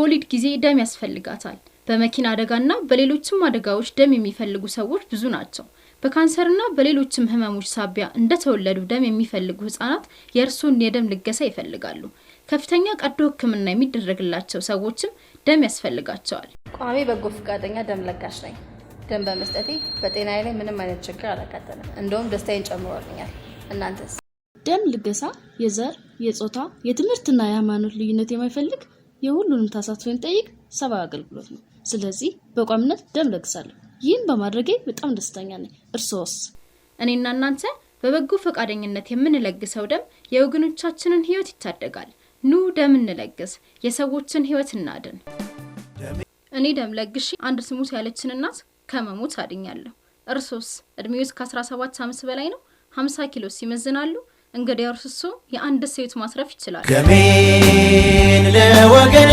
በወሊድ ጊዜ ደም ያስፈልጋታል። በመኪና አደጋና በሌሎችም አደጋዎች ደም የሚፈልጉ ሰዎች ብዙ ናቸው። በካንሰርና በሌሎችም ህመሞች ሳቢያ እንደተወለዱ ደም የሚፈልጉ ህፃናት የእርሶን የደም ልገሳ ይፈልጋሉ። ከፍተኛ ቀዶ ህክምና የሚደረግላቸው ሰዎችም ደም ያስፈልጋቸዋል። ቋሚ በጎ ፈቃደኛ ደም ለጋሽ ነኝ። ደም በመስጠቴ በጤናዬ ላይ ምንም አይነት ችግር አላጋጠመም። እንደውም ደስታዬን ጨምሮልኛል። እናንተስ? ደም ልገሳ የዘር፣ የጾታ፣ የትምህርትና የሃይማኖት ልዩነት የማይፈልግ የሁሉንም ተሳትፎ የሚጠይቅ ሰብአዊ አገልግሎት ነው። ስለዚህ በቋሚነት ደም ለግሳለሁ። ይህን በማድረጌ በጣም ደስተኛ ነኝ። እርሶስ? እኔና እናንተ በበጎ ፈቃደኝነት የምንለግሰው ደም የወገኖቻችንን ህይወት ይታደጋል። ኑ ደም እንለግስ፣ የሰዎችን ህይወት እናድን። እኔ ደም ለግሼ አንድ ስሙት ያለችን እናት ከመሞት አድኛለሁ። እርሶስ? እድሜው እስከ 17 ዓመት በላይ ነው? 50 ኪሎ ይመዝናሉ? እንግዲህ እርሶ የአንድ ሴት ማስረፍ ይችላል። ደሜን ለወገኔ